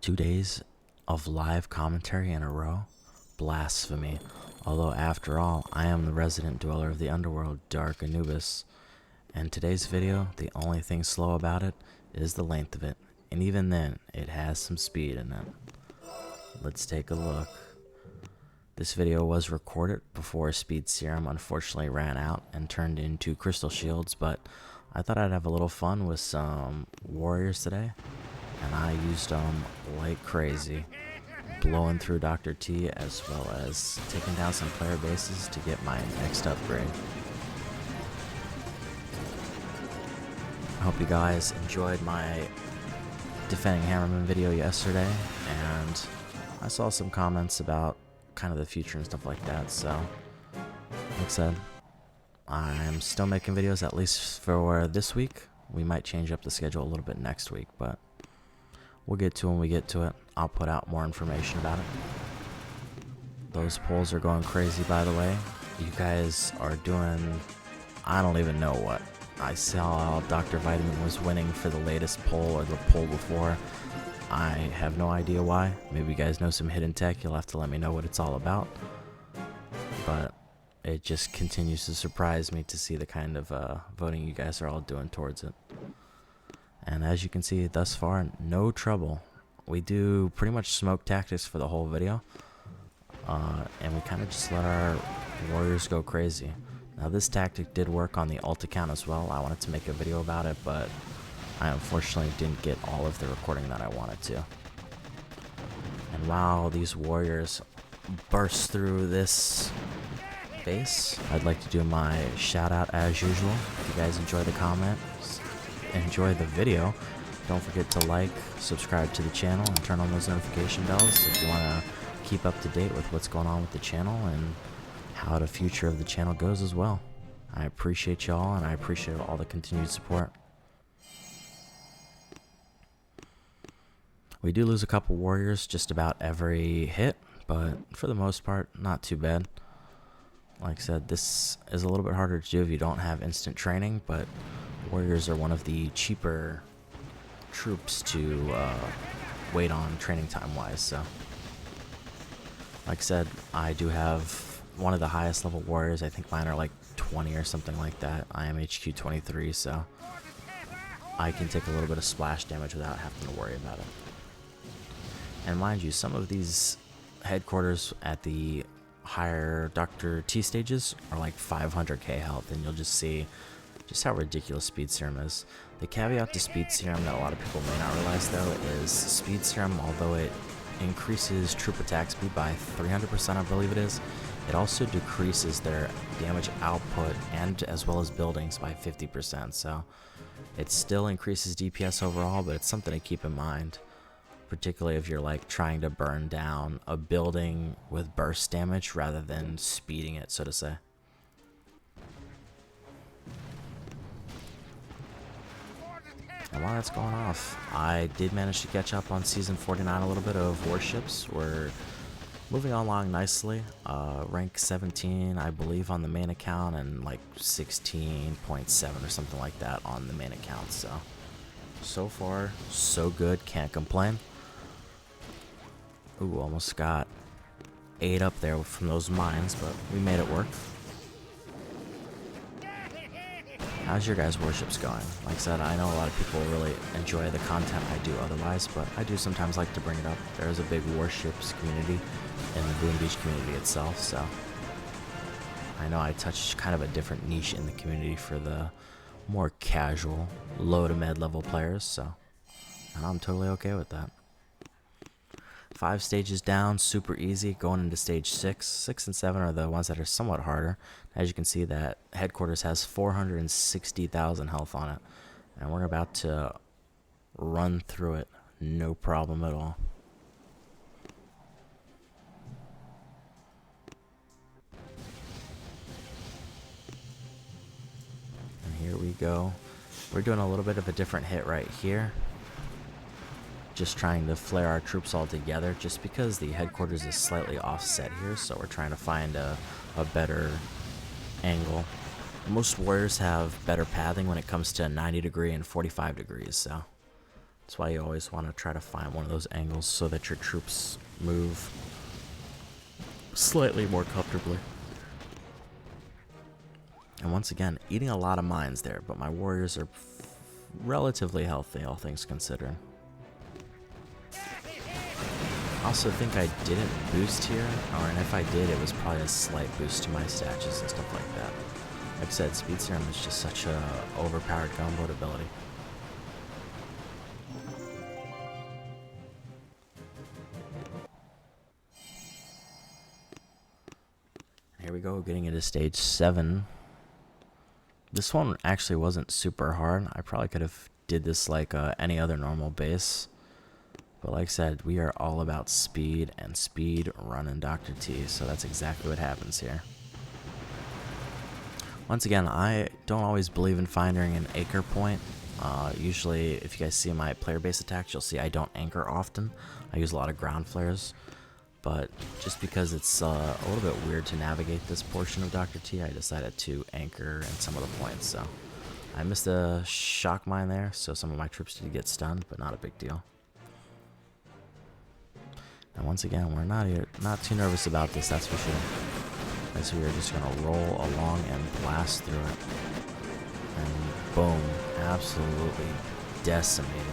2 days of live commentary in a row? Blasphemy. Although, after all, I am the resident dweller of the underworld, Dark Anubis. And today's video, the only thing slow about it is the length of it. And even then, it has some speed in it. Let's take a look. This video was recorded before Speed Serum unfortunately ran out and turned into crystal shields, but I thought I'd have a little fun with some warriors today, and I used them like crazy, blowing through Dr. T as well as taking down some player bases to get my next upgrade. I hope you guys enjoyed my defending Hammerman video yesterday, and I saw some comments about kind of the future and stuff like that, so like I said, I'm still making videos at least for this week. We might change up the schedule a little bit next week, but we'll get to it when we get to it. I'll put out more information about it. Those polls are going crazy, by the way. You guys are doing, I don't even know what. I saw Dr. Vitamin was winning for the latest poll or the poll before. I have no idea why. Maybe you guys know some hidden tech. You'll have to let me know what it's all about. But it just continues to surprise me to see the kind of voting you guys are all doing towards it. And as you can see thus far, no trouble. We do pretty much smoke tactics for the whole video. And we kind of just let our warriors go crazy. Now this tactic did work on the ult account as well. I wanted to make a video about it, but I unfortunately didn't get all of the recording that I wanted to. And while these warriors burst through this base, I'd like to do my shout out as usual. If you guys enjoy the comments, enjoy the video, don't forget to like, subscribe to the channel, and turn on those notification bells if you want to keep up to date with what's going on with the channel and how the future of the channel goes as well. I appreciate y'all, and I appreciate all the continued support. We do lose a couple warriors just about every hit, but for the most part, not too bad. Like I said, this is a little bit harder to do if you don't have instant training, but warriors are one of the cheaper troops to wait on training time wise. So like I said, I do have one of the highest level warriors. I think mine are like 20 or something like that. I am HQ 23, so I can take a little bit of splash damage without having to worry about it. And mind you, some of these headquarters at the higher Dr. T stages are like 500k health, and you'll just see just how ridiculous Speed Serum is. The caveat to Speed Serum that a lot of people may not realize though is Speed Serum, although it increases troop attack speed by 300%, I believe it is, it also decreases their damage output and as well as buildings by 50%. So it still increases DPS overall, but it's something to keep in mind, particularly if you're like trying to burn down a building with burst damage rather than speeding it, so to say. And while that's going off, I did manage to catch up on season 49 a little bit of warships. We're moving along nicely. Rank 17, I believe, on the main account, and like 16.7 or something like that on the main account. So far, so good. Can't complain. Ooh, almost got 8 up there from those mines, but we made it work. How's your guys' warships going? Like I said, I know a lot of people really enjoy the content I do otherwise, but I do sometimes like to bring it up. There's a big warships community in the Boom Beach community itself, so I know I touched kind of a different niche in the community for the more casual, low to mid level players, so and I'm totally okay with that. 5 stages down, super easy, going into stage 6. 6 and 7 are the ones that are somewhat harder. As you can see, that headquarters has 460,000 health on it, and we're about to run through it, no problem at all. And here we go. We're doing a little bit of a different hit right here. Just trying to flare our troops all together, just because the headquarters is slightly offset here, so we're trying to find a better angle. Most warriors have better pathing when it comes to 90 degree and 45 degrees, so That's why you always want to try to find one of those angles so that your troops move slightly more comfortably. And once again, eating a lot of mines there, but my warriors are relatively healthy, all things considered. I also think I didn't boost here, and if I did, it was probably a slight boost to my statuses and stuff like that. Like I said, Speed Serum is just such a overpowered gunboat ability. Here we go, getting into stage 7. This one actually wasn't super hard. I probably could have did this like any other normal base. But like I said, we are all about speed and speed running Dr. T, so that's exactly what happens here. Once again, I don't always believe in finding an anchor point. Usually, if you guys see my player base attacks, you'll see I don't anchor often. I use a lot of ground flares. But just because it's a little bit weird to navigate this portion of Dr. T, I decided to anchor in some of the points. So I missed a shock mine there, so some of my troops did get stunned, but not a big deal. And once again, we're not too nervous about this, that's for sure. So we're just gonna roll along and blast through it. And boom, absolutely decimated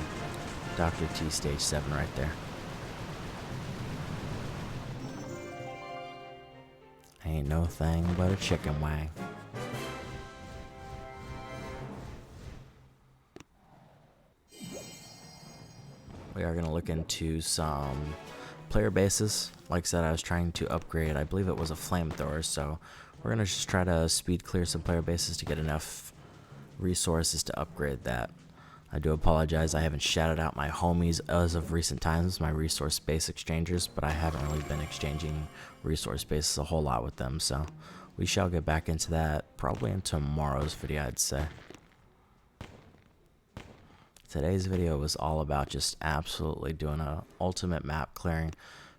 Dr. T stage 7 right there. Ain't no thing but a chicken wing. We are going to look into some player bases. Like I said, I was trying to upgrade, I believe it was a flamethrower, so we're going to just try to speed clear some player bases to get enough resources to upgrade that. I do apologize, I haven't shouted out my homies as of recent times, my resource base exchangers, but I haven't really been exchanging resource bases a whole lot with them, so we shall get back into that probably in tomorrow's video, I'd say. Today's video was all about just absolutely doing a ultimate map clearing,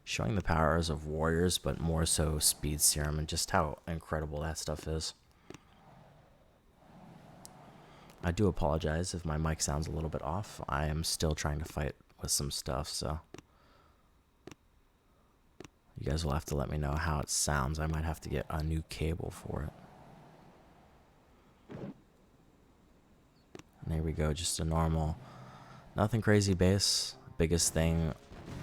showing the powers of warriors, but more so Speed Serum and just how incredible that stuff is. I do apologize if my mic sounds a little bit off. I am still trying to fight with some stuff, so you guys will have to let me know how it sounds. I might have to get a new cable for it. And there we go, just a normal, nothing crazy base. Biggest thing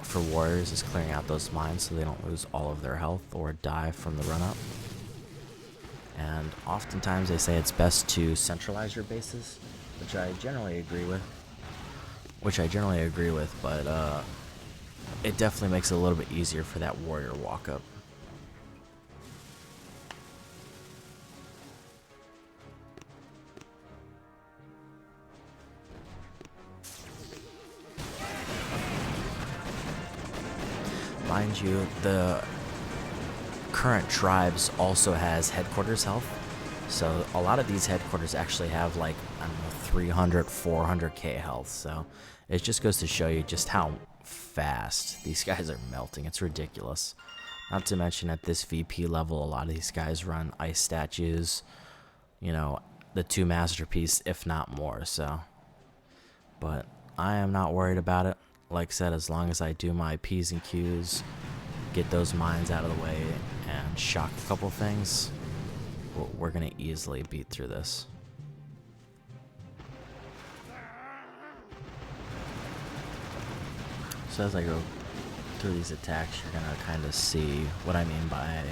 for warriors is clearing out those mines so they don't lose all of their health or die from the run-up. And oftentimes they say it's best to centralize your bases, which I generally agree with. But it definitely makes it a little bit easier for that warrior walk-up. Mind you, the current tribes also has headquarters health, so a lot of these headquarters actually have like, I don't know, 300, 400k health, so it just goes to show you just how fast these guys are melting. It's ridiculous. Not to mention at this VP level, a lot of these guys run ice statues, you know, the 2 masterpiece, if not more, so. But I am not worried about it. Like I said, as long as I do my P's and Q's, get those mines out of the way, and shock a couple things, we're going to easily beat through this. So as I go through these attacks, you're going to kind of see what I mean by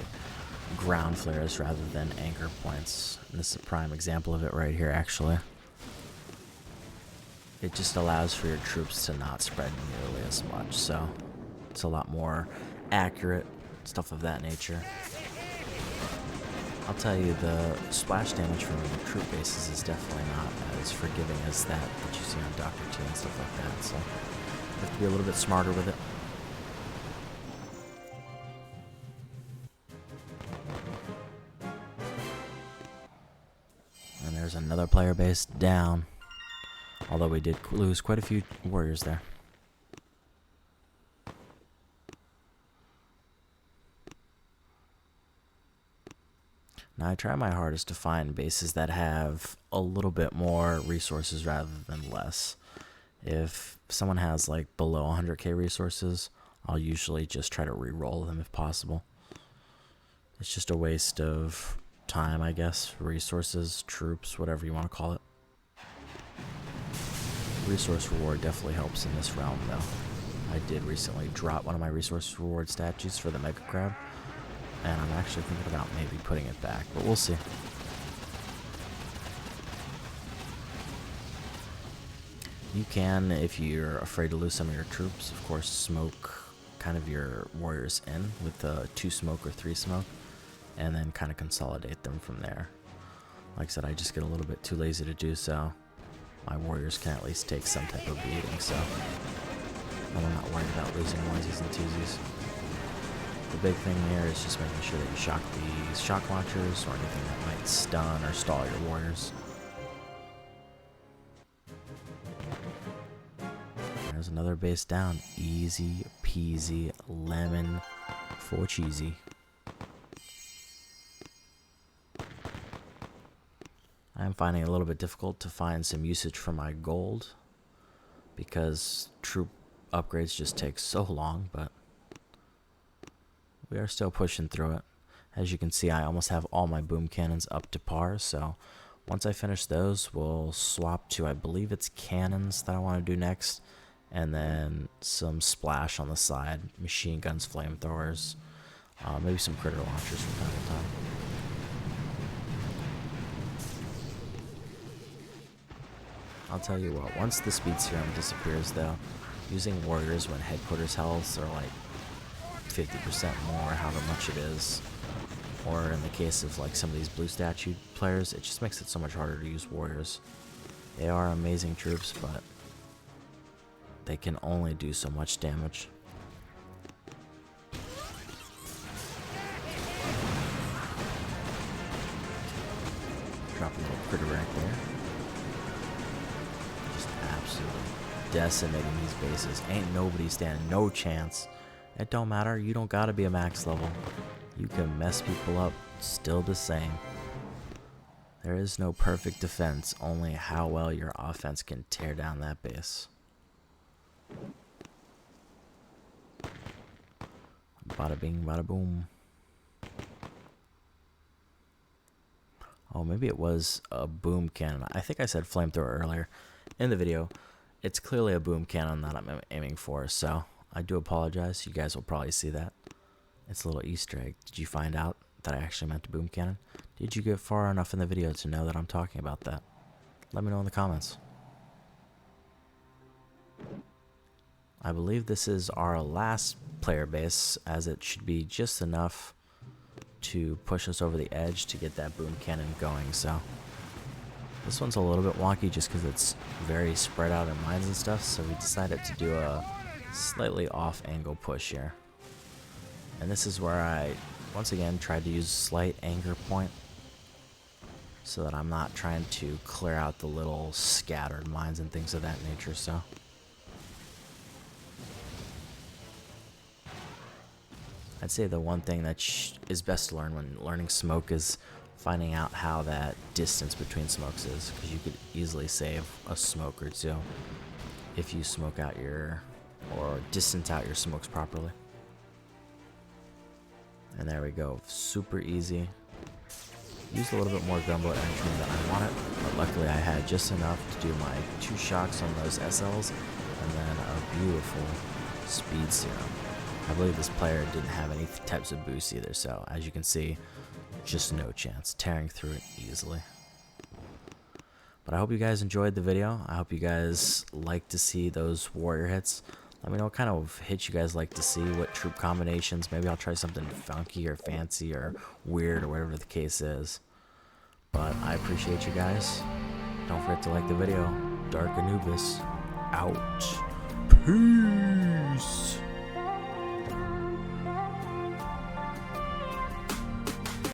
ground flares rather than anchor points. And this is a prime example of it right here, actually. It just allows for your troops to not spread nearly as much, so it's a lot more accurate, stuff of that nature. I'll tell you, the splash damage from troop bases is definitely not as forgiving as that you see on Dr. T and stuff like that, so you have to be a little bit smarter with it. And there's another player base down. Although we did lose quite a few warriors there. Now I try my hardest to find bases that have a little bit more resources rather than less. If someone has like below 100k resources, I'll usually just try to re-roll them if possible. It's just a waste of time, I guess. Resources, troops, whatever you want to call it. Resource reward definitely helps in this realm, though. I did recently drop one of my resource reward statues for the Mega Crab, and I'm actually thinking about maybe putting it back, but we'll see. You can, if you're afraid to lose some of your troops, of course, smoke kind of your warriors in with 2 smoke or 3 smoke, and then kind of consolidate them from there. Like I said, I just get a little bit too lazy to do so. My warriors can at least take some type of beating, so I'm not worried about losing onesies and twosies. The big thing here is just making sure that you shock these shock launchers or anything that might stun or stall your warriors. There's another base down. Easy peasy lemon for cheesy. I'm finding it a little bit difficult to find some usage for my gold because troop upgrades just take so long, but we are still pushing through it. As you can see, I almost have all my boom cannons up to par, so once I finish those, we'll swap to, I believe it's cannons that I want to do next, and then some splash on the side, machine guns, flamethrowers, maybe some critter launchers from time to time. I'll tell you what, once the speed serum disappears though, using warriors when headquarters healths are like 50% more, however much it is, or in the case of like some of these blue statue players, it just makes it so much harder to use warriors. They are amazing troops, but they can only do so much damage. Drop a little critter right there. Just absolutely decimating these bases. Ain't nobody standing no chance. It don't matter, you don't gotta be a max level. You can mess people up still the same. There is no perfect defense, only how well your offense can tear down that base. Bada bing, bada boom. Oh, maybe it was a boom cannon. I think I said flamethrower earlier in the video. It's clearly a boom cannon that I'm aiming for, so I do apologize. You guys will probably see that. It's a little Easter egg. Did you find out that I actually meant a boom cannon? Did you get far enough in the video to know that I'm talking about that? Let me know in the comments. I believe this is our last player base, as it should be just enough to push us over the edge to get that boom cannon going. So this one's a little bit wonky just because it's very spread out in mines and stuff, so we decided to do a slightly off angle push here. And this is where I once again tried to use slight anchor point so that I'm not trying to clear out the little scattered mines and things of that nature. So I'd say the one thing that is best to learn when learning smoke is finding out how that distance between smokes is, because you could easily save a smoke or two if you smoke out your, or distance out your smokes properly. And there we go, super easy. Used a little bit more gunboat energy than I wanted, but luckily I had just enough to do my 2 shocks on those SLs, and then a beautiful speed serum. I believe this player didn't have any types of boosts either, so as you can see, just no chance, tearing through it easily. But I hope you guys enjoyed the video. I hope you guys like to see those warrior hits. Let me know what kind of hits you guys like to see, what troop combinations. Maybe I'll try something funky or fancy or weird or whatever the case is. But I appreciate you guys. Don't forget to like the video. Dark Anubis out. Peace.